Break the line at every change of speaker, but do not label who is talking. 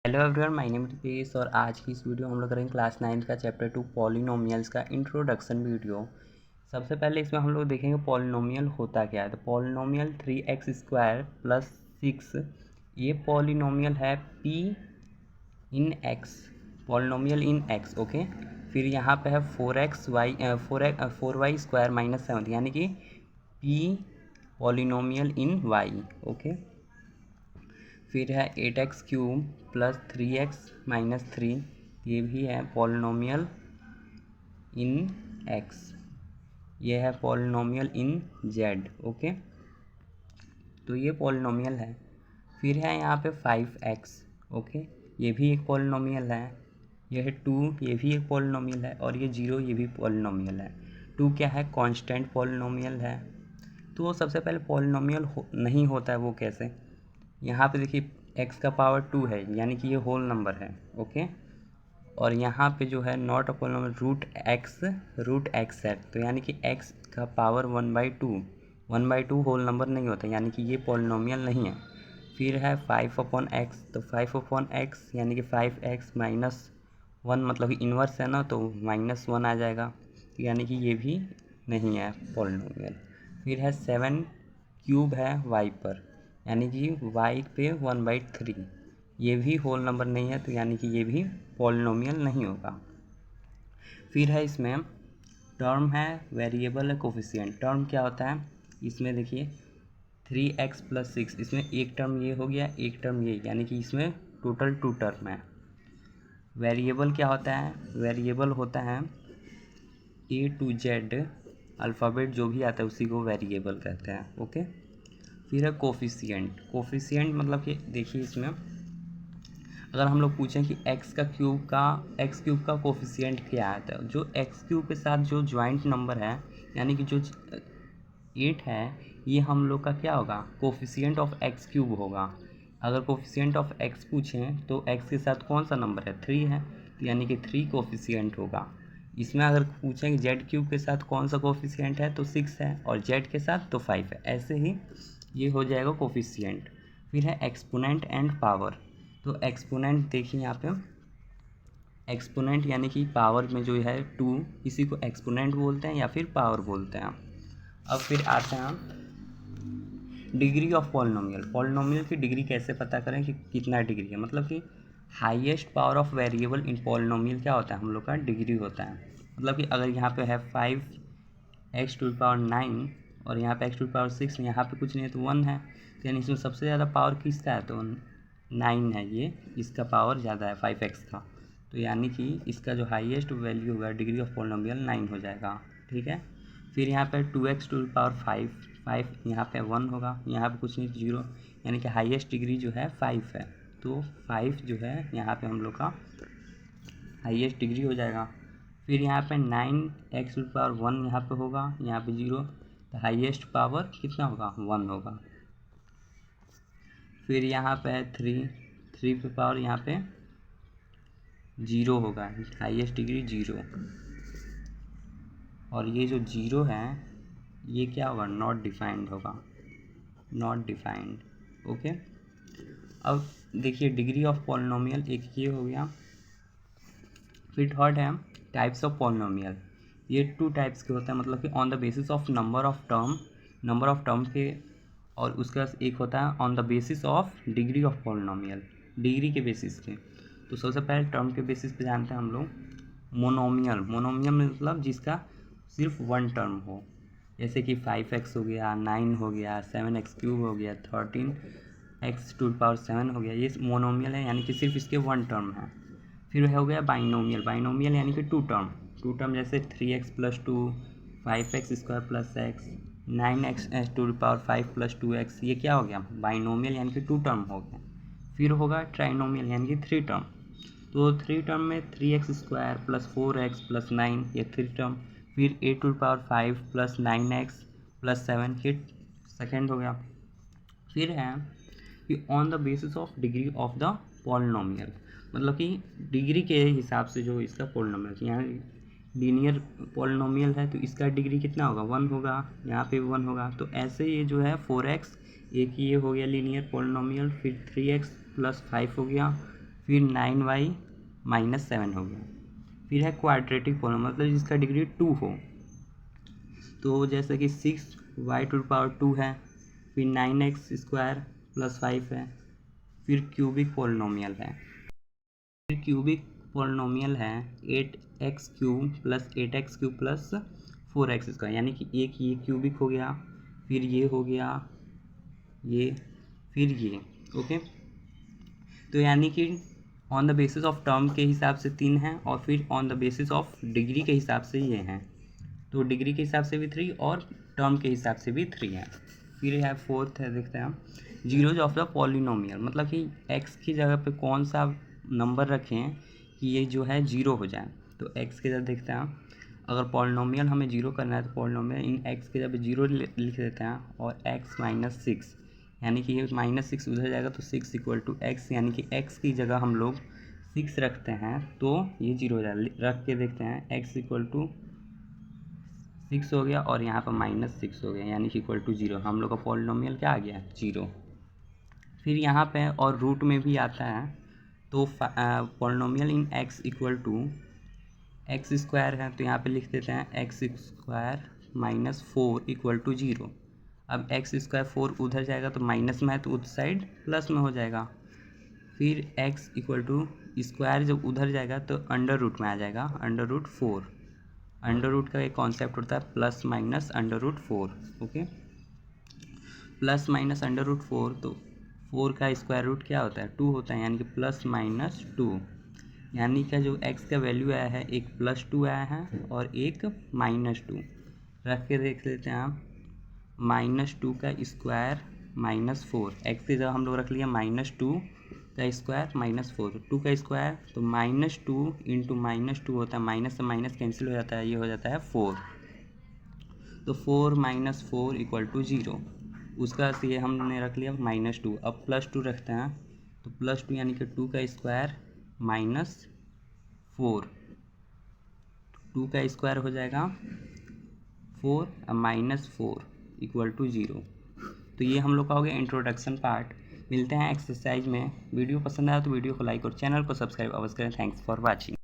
Hello everyone, my name Ritesh और आज की इस वीडियो हम लोग करेंगे क्लास 9 का चैप्टर 2 पॉलिनोमियल्स का इंट्रोडक्शन वीडियो। सबसे पहले इसमें हम लोग देखेंगे पॉलिनोमियल होता क्या है। तो पॉलिनोमियल 3x² प्लस 6 ये पॉलिनोमियल है p इन x, पॉलिनोमियल इन x। ओके, फिर यहाँ पे है 4y² माइनस 7 यानी कि p पॉलिनोमियल इन y। ओके, फिर है 8x³ प्लस 3x माइनस 3, ये भी है पॉलिनोमियल इन x। ये है पॉलिनोमियल इन z। ओके, तो ये पॉलिनोमियल है। फिर है यहाँ पे 5x। ओके, ये भी एक पॉलिनोमियल है। यह है 2, ये भी एक पॉलिनोमियल है। और ये 0, ये भी पॉलिनोमियल है। 2 क्या है? कांस्टेंट पॉलिनोमियल है। तो सबसे पहले पॉलिनोमियल नहीं होता है वो कैसे? यहाँ पे देखिए x का पावर 2 है यानी कि ये होल नंबर है। ओके, और यहाँ पे जो है not a polynomial root x है, तो यानी कि x का पावर 1/2 होल नंबर नहीं होता, यानी कि ये पॉलिनोमियल नहीं है। फिर है 5/x, तो 5/x यानी कि 5x माइनस 1 मतलब कि इन्वर्स है ना, तो -1 आ जाएगा, तो यानी कि ये भी नहीं है पॉलिनोमियल। फिर है 7³ है y पर, यानी कि y पे 1/3, ये भी होल नंबर नहीं है, तो यानी कि ये भी पॉलिनोमियल नहीं होगा। फिर है इसमें टर्म है, वेरिएबल है, कोफिशिएंट। टर्म क्या होता है? इसमें देखिए 3x प्लस 6, इसमें एक टर्म ये हो गया, एक टर्म ये, यानी कि इसमें टोटल 2 टर्म है। वेरिएबल क्या होता है? वेरिएबल होता है A to Z अल्फ़ाबेट जो भी आता है उसी को वेरिएबल कहते हैं। ओके, फिर है कोफिशिएंट। कोफिशिएंट मतलब कि देखिए इसमें अगर हम लोग पूछें कि x क्यूब का कोफिशिएंट क्या आता है, जो x क्यूब के साथ जो ज्वाइंट नंबर है, यानी कि जो 8 है, ये हम लोग का क्या होगा? कोफिशिएंट ऑफ x क्यूब होगा। अगर कोफिशिएंट ऑफ x पूछें तो x के साथ कौन सा नंबर है? 3 है, तो यानी कि 3 कोफिशिएंट होगा। इसमें अगर पूछें कि z क्यूब के साथ कौन सा कोफिशिएंट है, तो 6 है, और z के साथ तो 5 है। ऐसे ही ये हो जाएगा कोफिशिएंट। फिर है एक्सपोनेंट एंड पावर। तो एक्सपोनेंट देखिए यहाँ पे, एक्सपोनेंट यानी कि पावर में जो है 2, इसी को एक्सपोनेंट बोलते हैं या फिर पावर बोलते हैं। अब फिर आते हैं डिग्री ऑफ पॉलिनोमियल। पॉलिनोमियल की डिग्री कैसे पता करें कि कितना डिग्री है? मतलब कि highest power of variable in polynomial क्या होता है? हम लोग का डिग्री होता है। मतलब कि अगर यहाँ पे है 5x⁹ और यहाँ पे x⁶, यहाँ पे कुछ नहीं है तो 1 है, तो यानी इसमें सबसे ज़्यादा पावर किसका है? तो 9 है, ये इसका पावर ज़्यादा है 5x का, तो यानी कि इसका जो हाईएस्ट वैल्यू होगा डिग्री ऑफ पॉलिनोमियल 9 हो जाएगा। ठीक है, फिर यहाँ पे 2x⁵, 5 यहाँ पे 1 होगा, यहाँ पे कुछ नहीं 0, यानी कि हाईएस्ट डिग्री जो है 5 है, तो 5 जो है यहाँ पे हम लोग का हाईएस्ट डिग्री हो जाएगा। फिर यहाँ पे 9x⁴ यहाँ पे होगा, यहाँ पे 0, तो हाईएस्ट पावर कितना होगा? 1 होगा। फिर यहाँ पे है 3 पे पावर यहाँ पे 0 होगा, हाईएस्ट डिग्री 0, और ये जो 0 है ये क्या होगा? नॉट डिफाइंड होगा, नॉट डिफाइंड। ओके, अब देखिए डिग्री ऑफ पॉलिनोमियल एक ये हो गया। फिर थर्ड है टाइप्स ऑफ पॉलिनोमियल। ये 2 टाइप्स के होते हैं, मतलब कि on the basis of number of term के, और उसका एक होता है on the basis of degree of polynomial, degree के बेसिस पे। तो सबसे पहले टर्म के बेसिस पे जानते हैं हम लोग मोनोमियल। मोनोमियल मतलब जिसका सिर्फ 1 टर्म हो, जैसे कि 5x हो गया, 9 हो गया, 7x³ हो गया, 13x⁷ हो गया, ये मोनोमियल है, यानी कि सिर्फ इसके 1 टर्म है। फिर हो गया बाइनोमियल। बाइनोमियल यानी कि 2 टर्म, जैसे 3x+2, 5x² + x, 9x⁵ + 2x, ये क्या हो गया? बाइनोमियल यानी कि 2 टर्म हो गया। फिर होगा ट्राइनोमियल यानी कि 3 टर्म। तो 3 टर्म में 3x² + 4x + 9, ये 3 टर्म। फिर a⁵ + 9x + 7, ये सेकेंड हो गया। फिर है कि on the basis of degree of the polynomial, मतलब कि डिग्री के हिसाब से जो इसका पॉलिनोमियल, यहाँ लीनियर पॉलिनोमियल है तो इसका डिग्री कितना होगा? 1 होगा, यहाँ पे 1 होगा। तो ऐसे ये जो है 4x, एक ये हो गया लीनियर पॉलिनोमियल, फिर 3x + 5 हो गया, फिर 9y माइनस 7 हो गया। फिर है क्वाड्रेटिक पॉलिनोमियल, मतलब जिसका डिग्री 2 हो, तो जैसे कि 6y⁴ है, फिर 9x² + 5 है, फिर क्यूबिक पॉलिनोमियल है। फिर क्यूबिक पॉलिनोमियल है 8x³ + 8x³ + 4x², यानी कि एक ये क्यूबिक हो गया, फिर ये हो गया, ये, फिर ये। ओके, तो यानी कि on the basis of term के हिसाब से 3 हैं, और फिर on the basis of degree के हिसाब से ये हैं, तो डिग्री के हिसाब से भी 3 और टर्म के हिसाब से भी 3 है। फिर है फोर्थ है, देखते हैं हम, जीरोज ऑफ द पॉलिनोमियल, मतलब कि x की जगह पे कौन सा नंबर रखें कि ये जो है 0 हो जाए। तो x के जगह देखते हैं, अगर पॉलिनोमियल हमें 0 करना है तो पॉलिनोमियल इन x के जगह 0 लिख देते हैं, और x - 6, यानी कि ये -6 उधर जाएगा तो 6 = x, यानी कि x की जगह हम लोग 6 रखते हैं तो ये 0 हो जाएगा। रख के देखते हैं, x = 6 हो गया और यहाँ पर -6 हो गया, यानी कि =0। हम लोग का पॉलिनोमियल क्या आ गया, 0। फिर यहाँ पे और रूट में भी आता है, तो पॉलिनोमियल इन x = x² है, तो यहाँ पे लिख देते हैं x² - 4 = 0। अब x² 4 उधर जाएगा तो माइनस में है, तो उस साइड प्लस में हो जाएगा। फिर x = स्क्वायर जब उधर जाएगा तो अंडर रूट में आ जाएगा, √4। अंडर रूट का एक कॉन्सेप्ट होता है +- √4। ओके, +- √4, तो 4 का स्क्वायर रूट क्या होता है, 2 होता है, यानी कि +- 2, यानी कि जो x का वैल्यू आया है, एक +2 आया है और एक -2। रख के देख लेते हैं आप, -2 का स्क्वायर -4, x की जगह हम लोग रख लिया -2 का स्क्वायर -4, 2 का स्क्वायर, तो -2 × -2 होता है, माइनस से माइनस कैंसिल हो जाता है, ये हो जाता है 4, तो 4 - 4 = 0। उसका ये हमने रख लिया -2। अब +2 रखते हैं, तो +2 यानी कि 2 का स्क्वायर -4, 2 का स्क्वायर हो जाएगा 4 -4 = 0। तो ये हम लोग का हो गया इंट्रोडक्शन पार्ट। मिलते हैं एक्सरसाइज में। वीडियो पसंद आया तो वीडियो को लाइक और चैनल को सब्सक्राइब अवश्य करें। Thanks for watching.